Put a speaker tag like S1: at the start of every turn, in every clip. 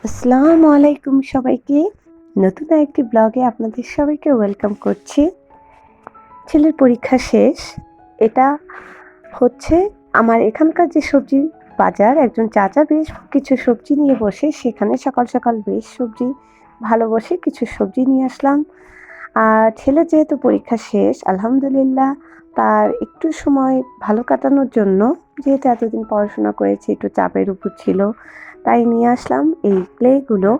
S1: আসসালামু আলাইকুম সবাইকে। নতুন আরেকটি ব্লগে আপনাদের সবাইকে ওয়েলকাম করছি। ছেলের পরীক্ষা শেষ। এটা হচ্ছে আমার এখানকার যে সবজি বাজার, একজন চাচা বেশ কিছু সবজি নিয়ে বসে, সেখানে সকাল সকাল বেশ সবজি ভালো বসে কিছু সবজি নিয়ে আসলাম। আর ছেলের যেহেতু পরীক্ষা শেষ, আলহামদুলিল্লাহ তার একটু সময় ভালো কাটানোর জন্য, যেহেতু এতদিন পড়াশোনা করেছে একটু চাপের উপর ছিল, তাই নিয়ে আসলাম এই ক্লেগুলো।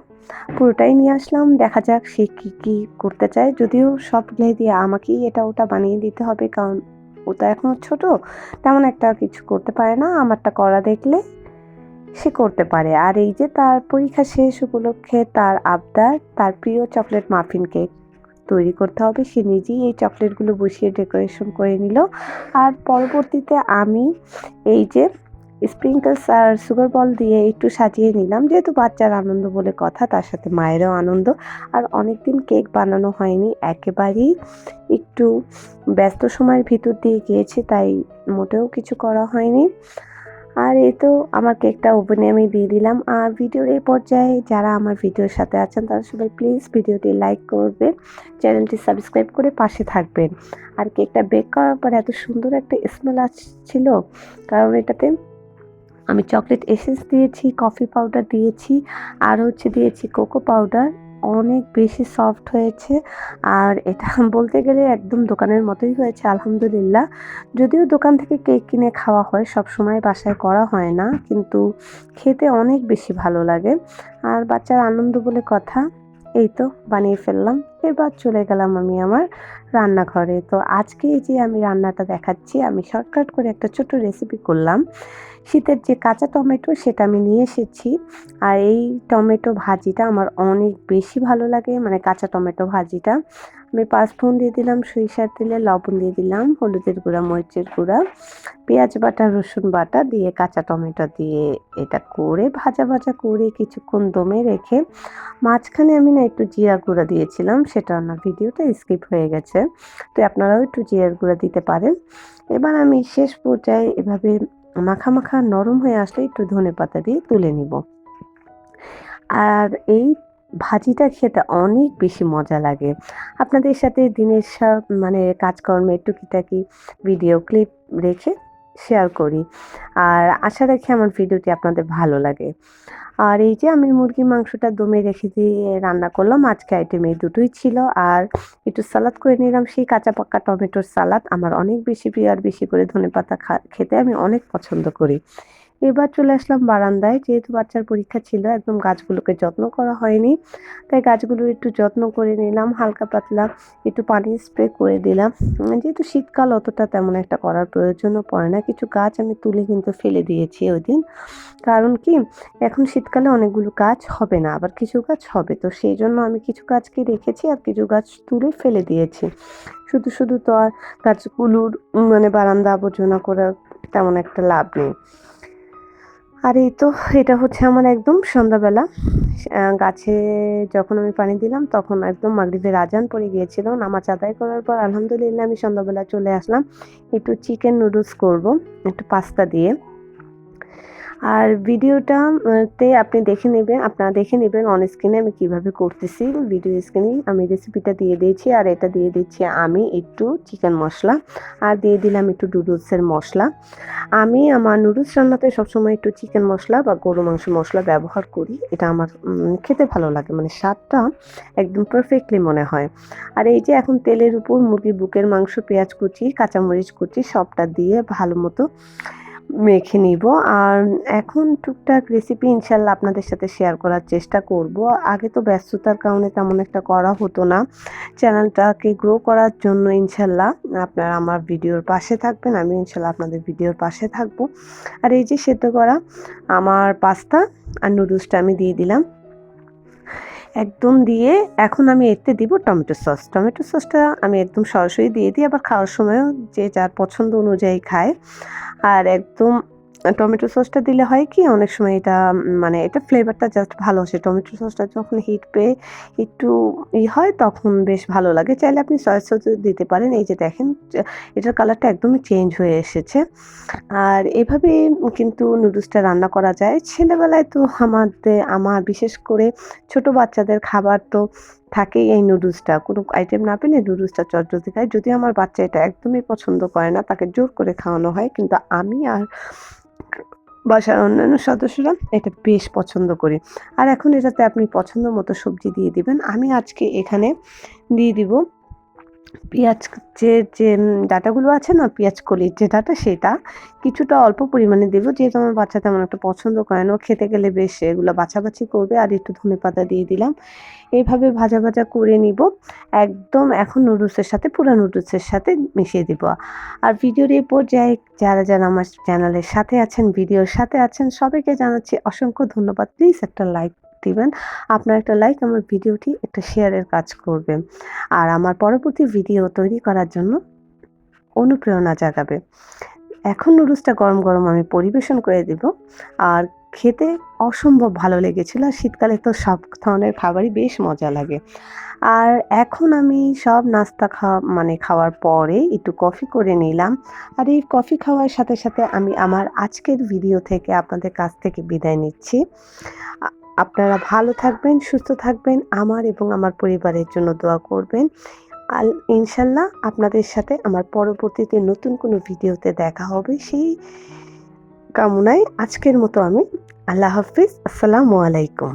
S1: পুরোটাই নিয়ে আসলাম, দেখা যাক সে কী কী করতে চায়। যদিও সব ক্লে দিয়ে আমাকেই এটা ওটা বানিয়ে দিতে হবে, কারণ ও তো এখনও ছোট, তেমন একটা কিছু করতে পারে না। আমারটা করা দেখলে সে করতে পারে। আর এই যে তার পরীক্ষা শেষ উপলক্ষে তার আবদার, তার প্রিয় চকলেট মাফিন কেক তৈরি করতে হবে। সে নিজেই এই চকলেটগুলো বসিয়ে ডেকোরেশন করে নিল। আর পরবর্তীতে আমি এই যে স্প্রিঙ্কলস আর সুগার বল দিয়ে একটু সাজিয়ে নিলাম, যেহেতু বাচ্চার আনন্দ বলে কথা, তার সাথে মায়েরও আনন্দ। আর অনেকদিন কেক বানানো হয়নি, একেবারেই একটু ব্যস্ত সময়ের ভিতর দিয়ে গিয়েছি, তাই মোটেও কিছু করা হয়নি। আর এই তো আমার কেকটা ওভেনে আমি দিয়ে দিলাম। আর ভিডিওর এই পর্যায়ে যারা আমার ভিডিওর সাথে আছেন তারা সবাই প্লিজ ভিডিওটি লাইক করবেন, চ্যানেলটি সাবস্ক্রাইব করে পাশে থাকবেন। আর কেকটা বেক করার পর এত সুন্দর একটা স্মেল আসছিল, কারণ এটাতে আমি চকলেট এসেন্স দিয়েছি, কফি পাউডার দিয়েছি, আর দিয়েছি কোকো পাউডার। অনেক বেশি সফট হয়েছে। আর এটা বলতে গেলে একদম দোকানের মতোই হয়েছে আলহামদুলিল্লাহ। যদিও দোকান থেকে কেক কিনে খাওয়া হয়, সবসময় বাসায় করা হয় না, কিন্তু খেতে অনেক বেশি ভালো লাগে। আর বাচ্চার আনন্দ বলে কথা, এই তো বানিয়ে ফেললাম। এবার চলে গেলাম আমি আমার রান্নাঘরে। তো আজকে এই যে আমি রান্নাটা দেখাচ্ছি, আমি শর্টকাট করে একটা ছোট রেসিপি করলাম। শীতের যে কাঁচা টমেটো সেটা আমি নিয়ে এসেছি। আর এই টমেটো ভাজিটা আমার অনেক বেশি ভালো লাগে, মানে কাঁচা টমেটো ভাজিটা। আমি পাঁচফোড়ন দিয়ে দিলাম সরিষার তেলে, লবণ দিয়ে দিলাম, হলুদের গুঁড়া, মরিচের গুঁড়া, পেঁয়াজ বাটা, রসুন বাটা দিয়ে কাঁচা টমেটো দিয়ে এটা করে ভাজা ভাজা করে কিছুক্ষণ দমে রেখে মাঝখানে আমি না একটু জিরা গুঁড়া দিয়েছিলাম, সেটা না ভিডিওটা স্কিপ হয়ে গেছে, তো আপনারাও একটু জিরার গুঁড়া দিতে পারেন। এবার আমি শেষ পর্যায়ে এভাবে মাখা মাখা নরম হয়ে আসলে একটু ধনেপাতা দিয়ে তুলে নিব। আর এই ভাজিটা খেতে অনেক বেশি মজা লাগে। আপনাদের সাথে দিনের সব মানে কাজকর্মের টুকিটাকি ভিডিও ক্লিপ রেখে শেয়ার করি। আর আশা রাখি আমার ভিডিওটি আপনাদের ভালো লাগে। আর এই যে আমি মুরগির মাংসটা দমে রেখে দিয়ে রান্না করলাম। আজকে আইটেম এই দুটোই ছিল। আর একটু সালাদ করে নিলাম, সেই কাঁচা পাক্কা টমেটোর সালাদ। আমার অনেক বেশি প্রিয়, আর বেশি করে ধনেপাতা খেতে আমি অনেক পছন্দ করি। এবার চলে আসলাম বারান্দায়, যেহেতু বাচ্চার পরীক্ষা ছিল, একদম গাছগুলোকে যত্ন করা হয়নি, তাই গাছগুলোর একটু যত্ন করে নিলাম। হালকা পাতলা একটু পানি স্প্রে করে দিলাম। যেহেতু শীতকাল অতটা তেমন একটা করার প্রয়োজনও পড়ে না। কিছু গাছ আমি তুলে কিন্তু ফেলে দিয়েছি ওই দিন, কারণ কি এখন শীতকালে অনেকগুলো গাছ হবে না, আবার কিছু গাছ হবে, তো সেই জন্য আমি কিছু গাছকে রেখেছি আর কিছু গাছ তুলে ফেলে দিয়েছি। শুধু শুধু তো আর গাছগুলোর মানে বারান্দা আবর্জনা করে তেমন একটা লাভ নেই। আর এই তো এটা হচ্ছে আমার একদম সন্ধ্যাবেলা গাছে যখন আমি পানি দিলাম, তখন একদম মাগরিবের আজান পড়ে গিয়েছিল। নামাজ আদায় করার পর আলহামদুলিল্লাহ আমি সন্ধ্যাবেলা চলে আসলাম। একটু চিকেন নুডলস করব, একটু পাস্তা দিয়ে। আর ভিডিওটা আপনারা দেখে নেবেন অন স্ক্রিনে আমি কিভাবে করতেছি। ভিডিও স্ক্রিনে আমি রেসিপিটা দিয়ে দিয়েছি। আর এটা দিয়ে দিচ্ছি আমি একটু চিকেন মশলা, আর দিয়ে দিলাম একটু নুডলসের মশলা। আমি আমার নুডলস রান্নাতে সবসময় একটু চিকেন মশলা বা গরু মাংস মশলা ব্যবহার করি। এটা আমার খেতে ভালো লাগে, মানে স্বাদটা একদম পারফেক্টলি মনে হয়। আর এই যে এখন তেলের উপর মুরগির বুকের মাংস, পেঁয়াজ কুচি, কাঁচামরিচ কুচি সবটা দিয়ে ভালো মতো মেখে নিব। আর এখন টুকটাক রেসিপি ইনশাল্লাহ আপনাদের সাথে শেয়ার করার চেষ্টা করব। আগে তো ব্যস্ততার কারণে তেমন একটা করা হতো না। চ্যানেলটাকে গ্রো করার জন্য ইনশাল্লাহ আপনারা আমার ভিডিওর পাশে থাকবেন, আমি ইনশাল্লাহ আপনাদের ভিডিওর পাশে থাকব। আর এই যে সেদ্ধ করা আমার পাস্তা আর নুডলসটা আমি দিয়ে দিলাম একদম দিয়ে। এখন আমি এতে দিব টমেটো সস। টমেটো সসটা আমি একদম সরাসরি দিয়ে দিই, আবার খাওয়ার সময়ও যে যার পছন্দ অনুযায়ী খায়। আর একদম টমেটো সসটা দিলে হয় কি অনেক সময় এটা মানে এটা ফ্লেভারটা জাস্ট ভালো আসে। টমেটো সসটা যখন হিট পেয়ে একটু হয় তখন বেশ ভালো লাগে। চাইলে আপনি সয়া সসও দিতে পারেন। এই যে দেখেন এটার কালারটা একদমই চেঞ্জ হয়ে এসেছে। আর এভাবে কিন্তু নুডলসটা রান্না করা যায়। ছেলেবেলায় তো আমার বিশেষ করে ছোট বাচ্চাদের খাবার তো থাকেই এই নুডলসটা। কোনো আইটেম না পেলে নুডলসটা চটজলদি খায়। যদিও আমার বাচ্চা এটা একদমই পছন্দ করে না। তাকে জোর করে খাওয়ানো হয়। কিন্তু আমি আর বাসার অন্যান্য সদস্যরা এটা বেশ পছন্দ করি। আর এখন এটাতে আপনি পছন্দ মতো সবজি দিয়ে দিবেন। আমি আজকে এখানে দিয়ে দিব পেঁয়াজ যে ডাঁটাগুলো আছে না, পেঁয়াজ কলির যে ডাঁটা সেটা কিছুটা অল্প পরিমাণে দেব। যেহেতু আমার বাচ্চা তেমন একটা পছন্দ করে না। ও খেতে গেলে বেশ এগুলো বাছাবাছি করবে। আর একটু ধনেপাতা দিয়ে দিলাম। এভাবে ভাজা, ভাজা করে নিব। একদম এখন পুরা নুডলসের সাথে মিশিয়ে দিব। আর ভিডিওর এই পর্যায়ে যারা আমার চ্যানেলের সাথে আছেন, ভিডিওর সাথে আছেন সবাইকে জানাচ্ছি অসংখ্য ধন্যবাদ। প্লিজ একটা লাইক দিবেন। আপনার একটা লাইক আমার ভিডিওটি একটা শেয়ারের কাজ করবে। আর আমার পরবর্তী ভিডিও তৈরি করার জন্য অনুপ্রেরণা জাগাবে। এখন নুডলসটা গরম, গরম আমি পরিবেশন করে দিব। আর খেতে অসম্ভব ভালো লেগেছিল। আর শীতকালে তো সব ধরনের খাবারই বেশ মজা লাগে। আর এখন আমি সব নাস্তা খাওয়ার পরে একটু কফি করে নিলাম। আর এই কফি খাওয়ার সাথে, সাথে আমি আমার আজকের ভিডিও থেকে আপনাদের কাছ থেকে বিদায় নিচ্ছি। আ আপনারা ভালো থাকবেন, সুস্থ থাকবেন। আমার এবং আমার পরিবারের জন্য দোয়া করবেন। ইনশাল্লাহ আপনাদের সাথে আমার পরবর্তীতে নতুন কোনো ভিডিওতে দেখা হবে। সেই কামনায় আজকের মতো আমি আল্লাহ হাফিজ। আসসালামু আলাইকুম।